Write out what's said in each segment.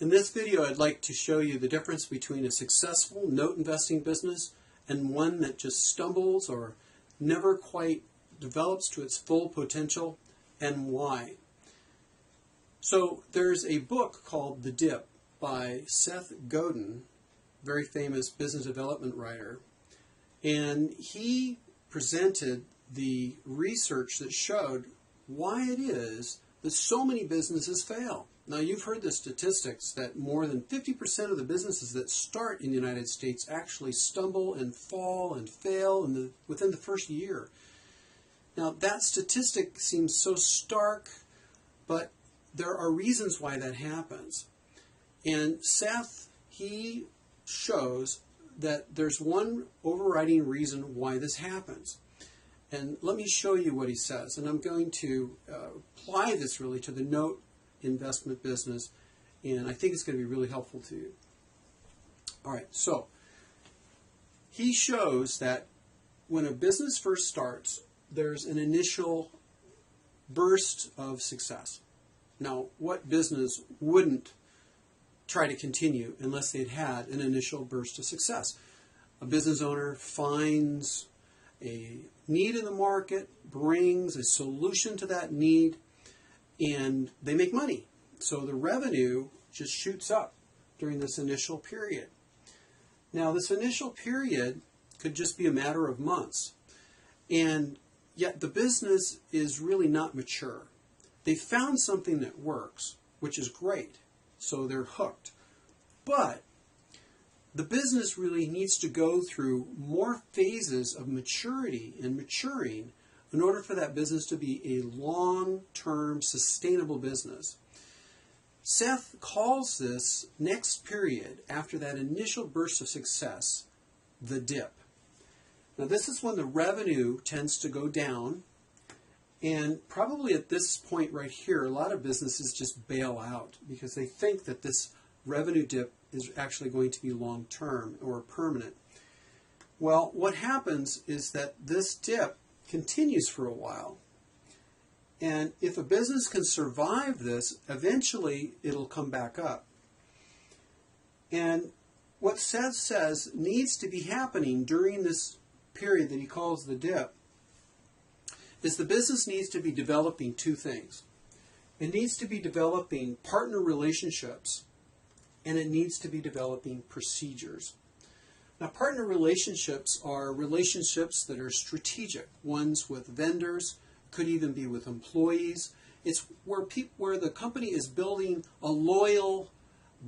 In this video, I'd like to show you the difference between a successful note investing business and one that just stumbles or never quite develops to its full potential, and why. So there's a book called The Dip by Seth Godin, very famous business development writer, and he presented the research that showed why it is that so many businesses fail. Now, you've heard the statistics that more than 50% of the businesses that start in the United States actually stumble and fall and fail within the first year. Now, that statistic seems so stark, but there are reasons why that happens. And Seth, he shows that there's one overriding reason why this happens. And let me show you what he says. And I'm going to apply this really to the note investment business, and I think it's going to be really helpful to you. All right, so he shows that when a business first starts, there's an initial burst of success. Now, what business wouldn't try to continue unless they'd had an initial burst of success? A business owner finds a need in the market, brings a solution to that need, and they make money. So the revenue just shoots up during this initial period. Now, this initial period could just be a matter of months, and yet the business is really not mature. They found something that works, which is great, so they're hooked. But the business really needs to go through more phases of maturity and maturing in order for that business to be a long-term, sustainable business. Seth calls this next period, after that initial burst of success, the dip. Now, this is when the revenue tends to go down, and probably at this point right here, a lot of businesses just bail out because they think that this revenue dip is actually going to be long-term or permanent. Well, what happens is that this dip continues for a while, and if a business can survive this, eventually it'll come back up. And what Seth says needs to be happening during this period that he calls the dip is the business needs to be developing two things. It needs to be developing partner relationships, and it needs to be developing procedures. Now, partner relationships are relationships that are strategic, ones with vendors, could even be with employees. It's where the company is building a loyal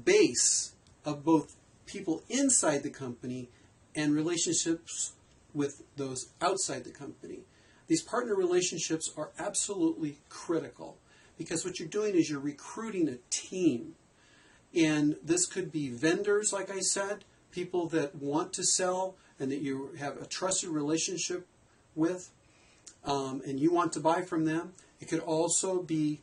base of both people inside the company and relationships with those outside the company. These partner relationships are absolutely critical because what you're doing is you're recruiting a team. And this could be vendors, like I said, people that want to sell and that you have a trusted relationship with, and you want to buy from them. It could also be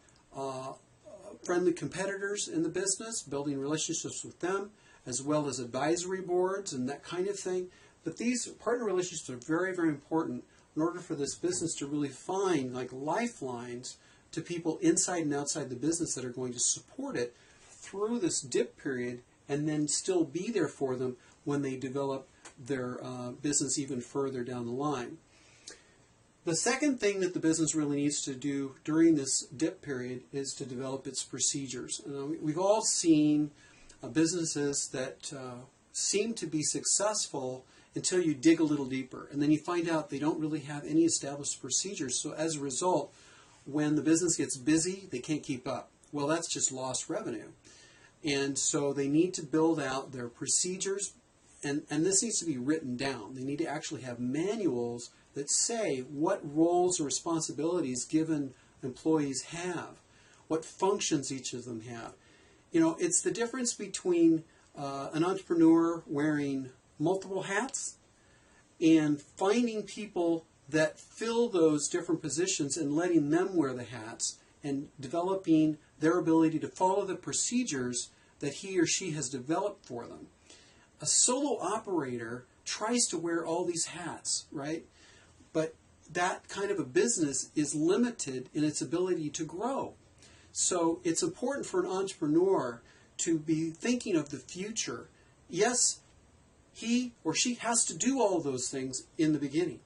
friendly competitors in the business, building relationships with them, as well as advisory boards and that kind of thing. But these partner relationships are very, very important in order for this business to really find like lifelines to people inside and outside the business that are going to support it through this dip period, and then still be there for them when they develop their business even further down the line. The second thing that the business really needs to do during this dip period is to develop its procedures. We've all seen businesses that seem to be successful until you dig a little deeper, and then you find out they don't really have any established procedures. So as a result, when the business gets busy, they can't keep up. Well, that's just lost revenue. And so they need to build out their procedures, and this needs to be written down. They need to actually have manuals that say what roles or responsibilities given employees have, what functions each of them have. You know, it's the difference between an entrepreneur wearing multiple hats and finding people that fill those different positions and letting them wear the hats and developing their ability to follow the procedures that he or she has developed for them. A solo operator tries to wear all these hats, right? But that kind of a business is limited in its ability to grow. So it's important for an entrepreneur to be thinking of the future. Yes, he or she has to do all those things in the beginning,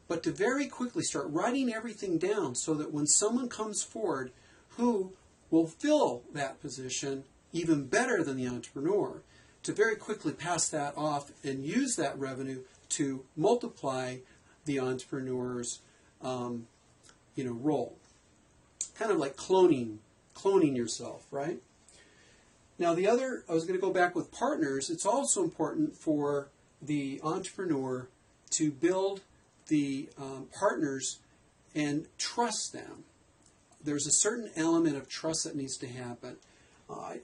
but to very quickly start writing everything down so that when someone comes forward who will fill that position even better than the entrepreneur, to very quickly pass that off and use that revenue to multiply the entrepreneur's role. Kind of like cloning yourself, right? Now I was going to go back with partners. It's also important for the entrepreneur to build the partners and trust them. There's a certain element of trust that needs to happen.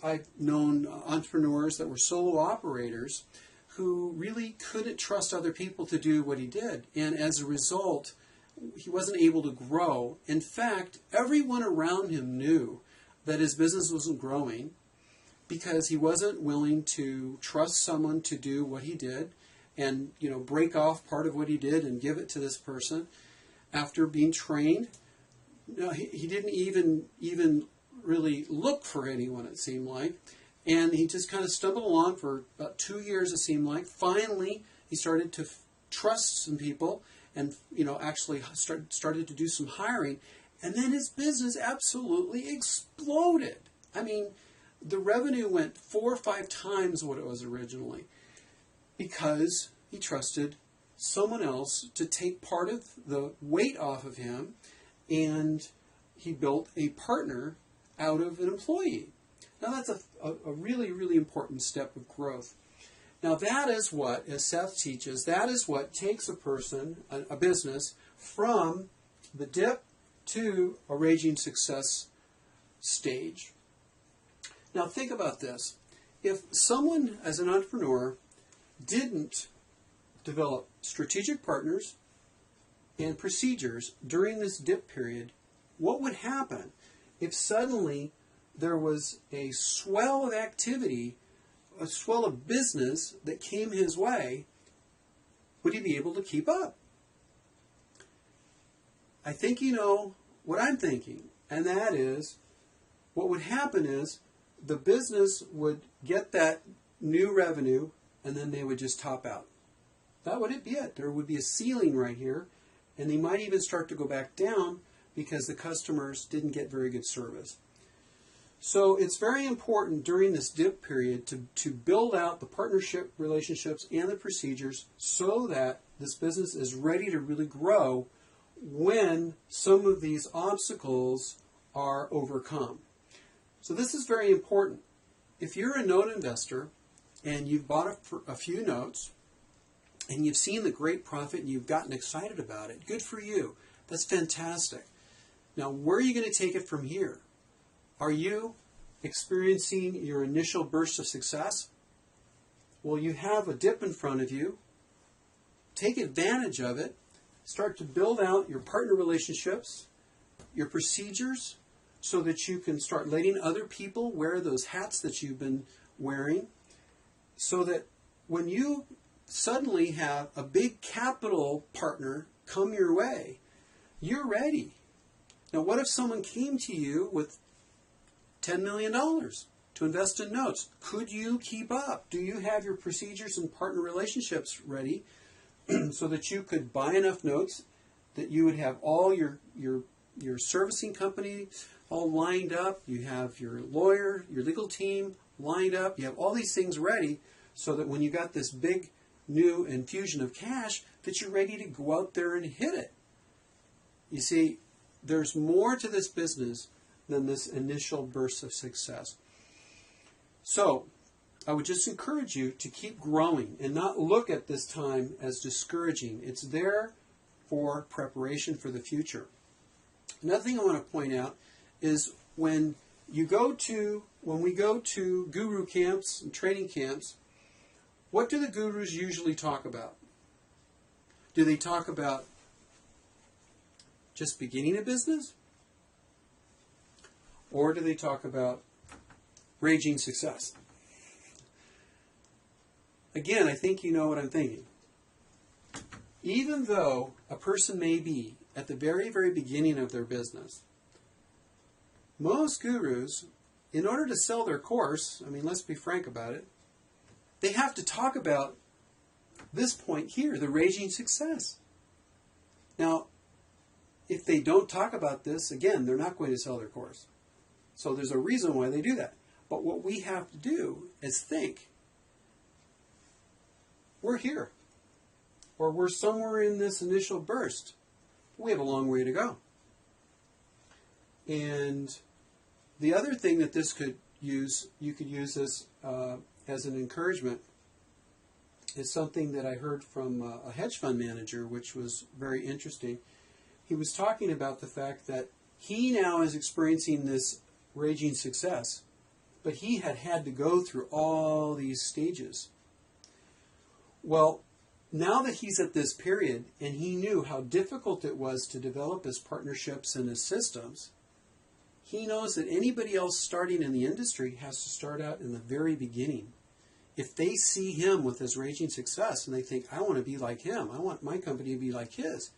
I've known entrepreneurs that were solo operators who really couldn't trust other people to do what he did. And as a result, he wasn't able to grow. In fact, everyone around him knew that his business wasn't growing because he wasn't willing to trust someone to do what he did and, break off part of what he did and give it to this person after being trained. No, he didn't even really look for anyone, it seemed like. And he just kind of stumbled along for about 2 years, it seemed like. Finally, he started to trust some people and, actually started to do some hiring. And then his business absolutely exploded. I mean, the revenue went 4 or 5 times what it was originally because he trusted someone else to take part of the weight off of him, and he built a partner out of an employee. Now that's a really, really important step of growth. Now that is what, as Seth teaches, that is what takes a person, a business, from the dip to a raging success stage. Now think about this. If someone, as an entrepreneur, didn't develop strategic partners and procedures during this dip period, what would happen if suddenly there was a swell of activity, a swell of business that came his way? Would he be able to keep up? I think you know what I'm thinking, and that is what would happen is the business would get that new revenue and then they would just top out. That would be it. There would be a ceiling right here, and they might even start to go back down because the customers didn't get very good service. So it's very important during this dip period to build out the partnership relationships and the procedures so that this business is ready to really grow when some of these obstacles are overcome. So this is very important. If you're a note investor and you've bought a few notes and you've seen the great profit and you've gotten excited about it, good for you. That's fantastic. Now, where are you going to take it from here? Are you experiencing your initial burst of success? Well, you have a dip in front of you. Take advantage of it. Start to build out your partner relationships, your procedures, so that you can start letting other people wear those hats that you've been wearing, so that when you suddenly have a big capital partner come your way, you're ready. Now, what if someone came to you with $10 million to invest in notes? Could you keep up? Do you have your procedures and partner relationships ready so that you could buy enough notes that you would have all your servicing company all lined up, you have your lawyer, your legal team lined up, you have all these things ready so that when you got this big new infusion of cash, that you're ready to go out there and hit it. You see, there's more to this business than this initial burst of success. So, I would just encourage you to keep growing and not look at this time as discouraging. It's there for preparation for the future. Another thing I want to point out is when we go to guru camps and training camps, what do the gurus usually talk about? Do they talk about just beginning a business? Or do they talk about raging success? Again, I think you know what I'm thinking. Even though a person may be at the very, very beginning of their business, most gurus in order to sell their course, I mean, let's be frank about it, they have to talk about this point here, the raging success. Now, if they don't talk about this, again, they're not going to sell their course. So there's a reason why they do that. But what we have to do is think, we're here, or we're somewhere in this initial burst. We have a long way to go. And the other thing that this could use, you could use this as an encouragement, is something that I heard from a hedge fund manager, which was very interesting. He was talking about the fact that he now is experiencing this raging success, but he had to go through all these stages. Well, now that he's at this period, and he knew how difficult it was to develop his partnerships and his systems, he knows that anybody else starting in the industry has to start out in the very beginning. If they see him with his raging success and they think, I want to be like him, I want my company to be like his,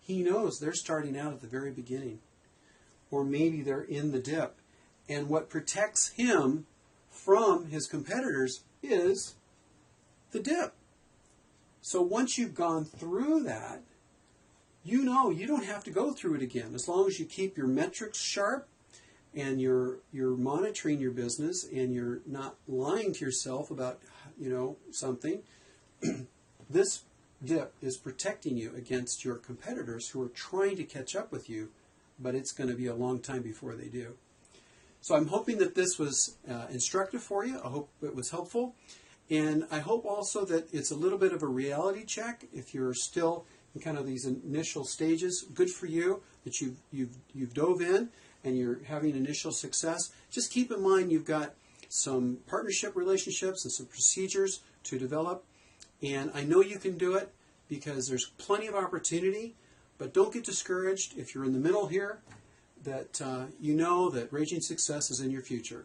he knows they're starting out at the very beginning. Or maybe they're in the dip. And what protects him from his competitors is the dip. So once you've gone through that, you know you don't have to go through it again. As long as you keep your metrics sharp and you're monitoring your business and you're not lying to yourself about, something, this dip is protecting you against your competitors who are trying to catch up with you, but it's going to be a long time before they do. So I'm hoping that this was instructive for you. I hope it was helpful. And I hope also that it's a little bit of a reality check. If you're still in kind of these initial stages, good for you that you've dove in and you're having initial success. Just keep in mind you've got some partnership relationships and some procedures to develop. And I know you can do it because there's plenty of opportunity, but don't get discouraged if you're in the middle here, that you know that raging success is in your future.